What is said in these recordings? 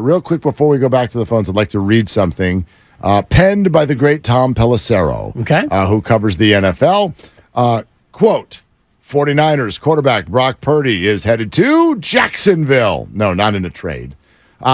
Real quick before we go back to the phones, I'd like to read something penned by the great Tom Pelissero, who covers the NFL. Quote, 49ers quarterback Brock Purdy is headed to Jacksonville. No, not in a trade.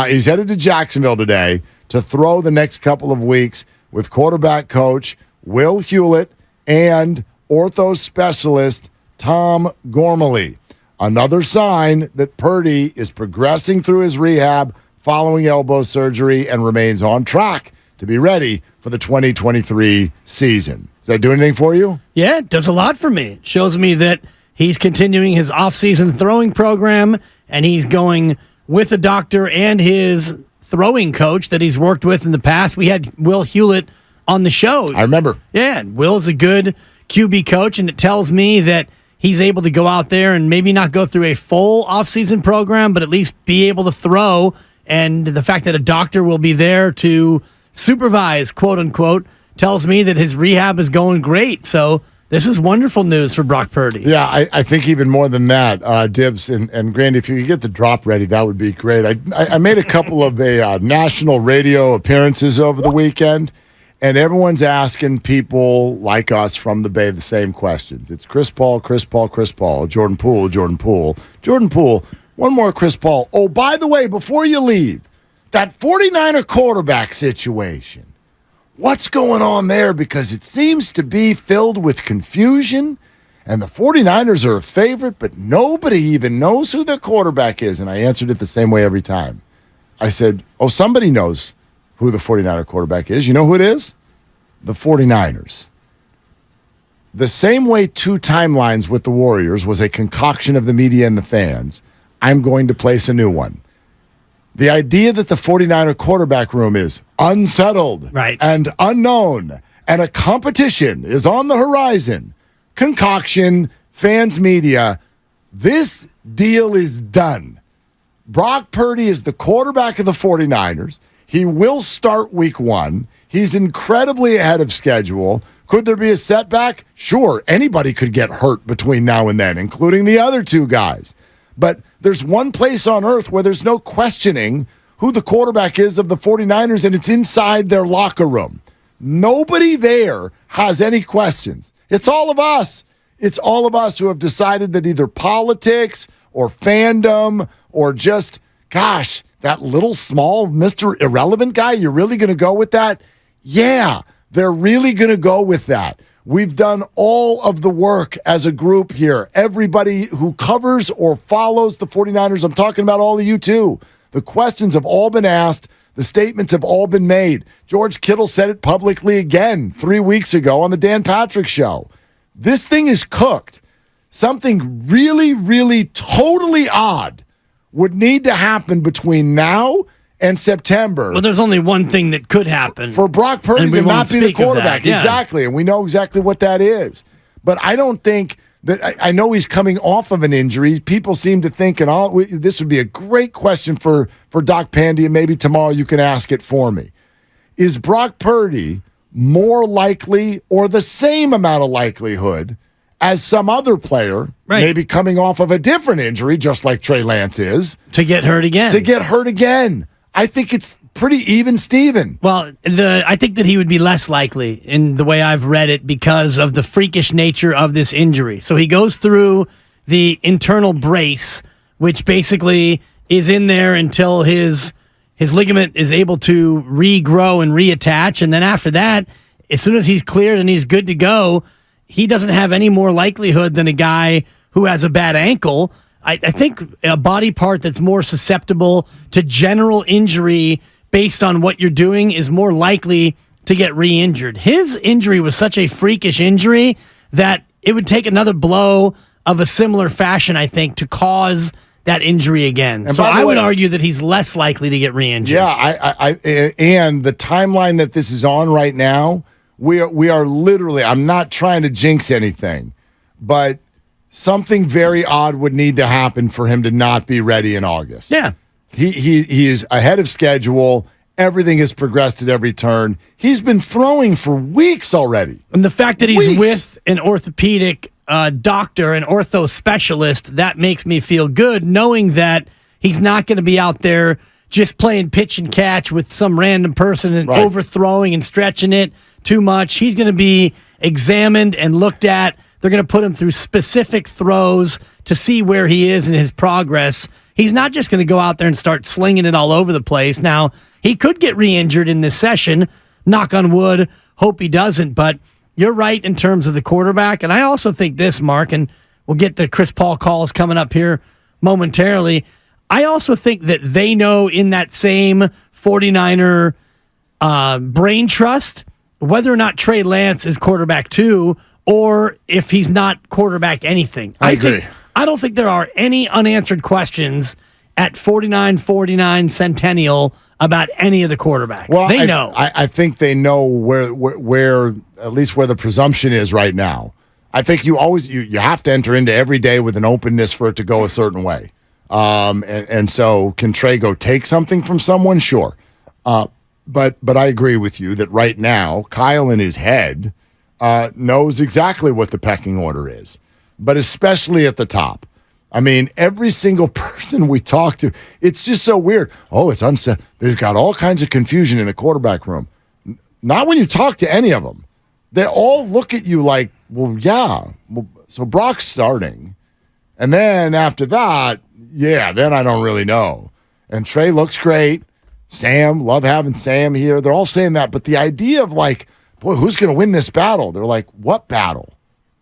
He's headed to Jacksonville today to throw the next couple of weeks with quarterback coach Will Hewlett and ortho specialist Tom Gormley. Another sign that Purdy is progressing through his rehab following elbow surgery and remains on track to be ready for the 2023 season. Does that do anything for you? Yeah, it does a lot for me. It shows me that he's continuing his off-season throwing program, and he's going with a doctor and his throwing coach that he's worked with in the past. We had Will Hewlett on the show. I remember. Yeah, Will's a good QB coach, and it tells me that he's able to go out there and maybe not go through a full off-season program, but at least be able to throw. And the fact that a doctor will be there to supervise, quote-unquote, tells me that his rehab is going great. So this is wonderful news for Brock Purdy. Yeah, I think even more than that, Dibs and Grandy, if you could get the drop ready, that would be great. I made a couple of national radio appearances over the weekend, and everyone's asking people like us from the Bay the same questions. It's Chris Paul, Jordan Poole. One more Chris Paul. Oh, by the way, before you leave, that 49er quarterback situation. What's going on there? Because it seems to be filled with confusion, and the 49ers are a favorite, but nobody even knows who their quarterback is. And I answered it the same way every time. I said, somebody knows who the 49er quarterback is. You know who it is? The 49ers. The same way two timelines with the Warriors was a concoction of the media and the fans, I'm going to place a new one. The idea that the 49er quarterback room is unsettled and unknown and a competition is on the horizon. Concoction, fans, media, this deal is done. Brock Purdy is the quarterback of the 49ers. He will start week 1. He's incredibly ahead of schedule. Could there be a setback? Sure, anybody could get hurt between now and then, including the other two guys. But there's one place on earth where there's no questioning who the quarterback is of the 49ers, and it's inside their locker room. Nobody there has any questions. It's all of us. It's all of us who have decided that either politics or fandom or just, gosh, that little small Mr. Irrelevant guy, you're really going to go with that? Yeah, they're really going to go with that. We've done all of the work as a group here. Everybody who covers or follows the 49ers, I'm talking about all of you too. The questions have all been asked. The statements have all been made. George Kittle said it publicly again 3 weeks ago on the Dan Patrick Show. This thing is cooked. Something really, really totally odd would need to happen between now and September. Well, there's only one thing that could happen. For Brock Purdy to not be the quarterback. Exactly. And we know exactly what that is. But I don't think that, I know he's coming off of an injury. People seem to think, this would be a great question for Doc Pandy, and maybe tomorrow you can ask it for me. Is Brock Purdy more likely or the same amount of likelihood as some other player, maybe coming off of a different injury, just like Trey Lance is, to get hurt again? I think it's pretty even, Steven. Well, I think that he would be less likely in the way I've read it because of the freakish nature of this injury. So he goes through the internal brace, which basically is in there until his ligament is able to regrow and reattach. And then after that, as soon as he's cleared and he's good to go, he doesn't have any more likelihood than a guy who has a bad ankle. I think a body part that's more susceptible to general injury based on what you're doing is more likely to get re-injured. His injury was such a freakish injury that it would take another blow of a similar fashion, I think, to cause that injury again. And so I would argue that he's less likely to get re-injured. Yeah, and the timeline that this is on right now, we are literally, I'm not trying to jinx anything, but something very odd would need to happen for him to not be ready in August. Yeah. He is ahead of schedule. Everything has progressed at every turn. He's been throwing for weeks already. And the fact that he's with an orthopedic doctor, an ortho specialist, that makes me feel good, knowing that he's not going to be out there just playing pitch and catch with some random person and overthrowing and stretching it too much. He's going to be examined and looked at. They're going to put him through specific throws to see where he is in his progress. He's not just going to go out there and start slinging it all over the place. Now, he could get re-injured in this session. Knock on wood. Hope he doesn't. But you're right in terms of the quarterback. And I also think this, Mark, and we'll get the Chris Paul calls coming up here momentarily. I also think that they know in that same 49er brain trust whether or not Trey Lance is quarterback 2 or if he's not quarterback anything. I agree. I don't think there are any unanswered questions at 49-49 Centennial about any of the quarterbacks. Well, they know. I think they know where at least where the presumption is right now. I think you have to enter into every day with an openness for it to go a certain way. And so can Trey go take something from someone? Sure. But I agree with you that right now, Kyle in his head knows exactly what the pecking order is, but especially at the top. I mean, every single person we talk to, it's just so weird. Oh, it's unset. They've got all kinds of confusion in the quarterback room. Not when you talk to any of them. They all look at you like, well, yeah. Well, so Brock's starting. And then after that, then I don't really know. And Trey looks great. Sam, love having Sam here. They're all saying that. But the idea of like, boy, who's going to win this battle? They're like, what battle?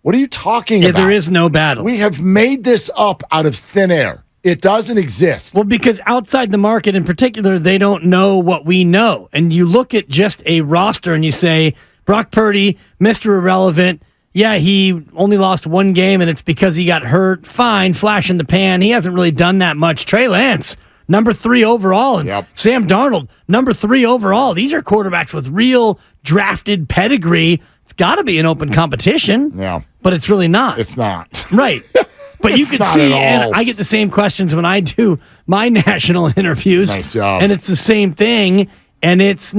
What are you talking about? There is no battle. We have made this up out of thin air. It doesn't exist. Well, because outside the market in particular, they don't know what we know. And you look at just a roster and you say, Brock Purdy, Mr. Irrelevant. Yeah, he only lost one game and it's because he got hurt. Fine, flash in the pan. He hasn't really done that much. Trey Lance, number 3 overall. And Sam Darnold, number 3 overall. These are quarterbacks with real drafted pedigree. It's got to be an open competition. Yeah. But it's really not. It's not. Right. But you can see, and I get the same questions when I do my national interviews. Nice job. And it's the same thing. And it's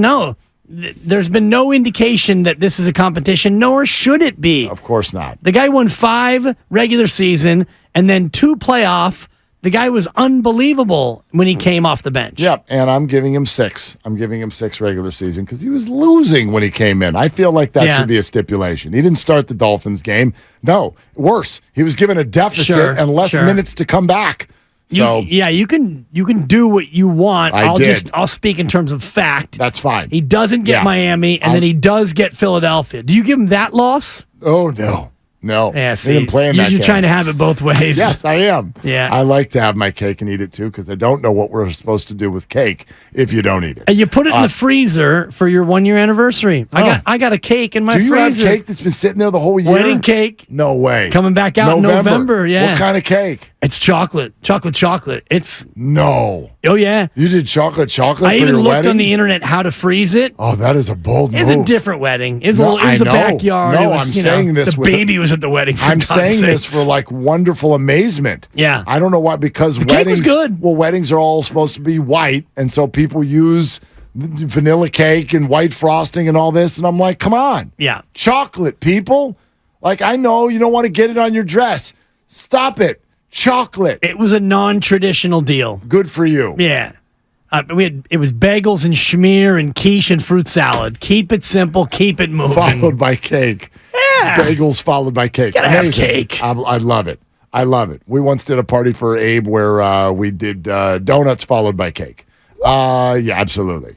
there's been no indication that this is a competition, nor should it be. Of course not. The guy won 5 regular season and then 2 playoff. The guy was unbelievable when he came off the bench. Yep, and I'm giving him 6. I'm giving him 6 regular season because he was losing when he came in. I feel like that should be a stipulation. He didn't start the Dolphins game. No, worse. He was given a deficit and less minutes to come back. So you can do what you want. I'll speak in terms of fact. That's fine. He doesn't get Miami, and then he does get Philadelphia. Do you give him that loss? Oh, no. No, yeah, see, he didn't play in that game. You're trying to have it both ways. Yes, I am. Yeah, I like to have my cake and eat it too because I don't know what we're supposed to do with cake if you don't eat it. And you put it in the freezer for your 1-year anniversary. I got a cake in my freezer. Do you have cake that's been sitting there the whole year? Wedding cake. No way. Coming back out in November. Yeah. What kind of cake? It's chocolate. Chocolate. It's no. Oh yeah. You did chocolate for your wedding? I even looked on the internet how to freeze it. Oh, that is a bold move. It's a different wedding. It was a backyard. No, I'm saying this. The baby was at the wedding. I'm saying this for like wonderful amazement. Yeah. I don't know why, because the weddings. Cake was good. Well, weddings are all supposed to be white, and so people use vanilla cake and white frosting and all this, and I'm like, come on. Yeah. Chocolate, people. Like, I know you don't want to get it on your dress. Stop it. Chocolate. It was a non-traditional deal. Good for you. Yeah. It was bagels and schmear and quiche and fruit salad. Keep it simple. Keep it moving. Followed by cake. Yeah. Bagels followed by cake. Gotta have cake. I love it. I love it. We once did a party for Abe where we did donuts followed by cake. Yeah, absolutely.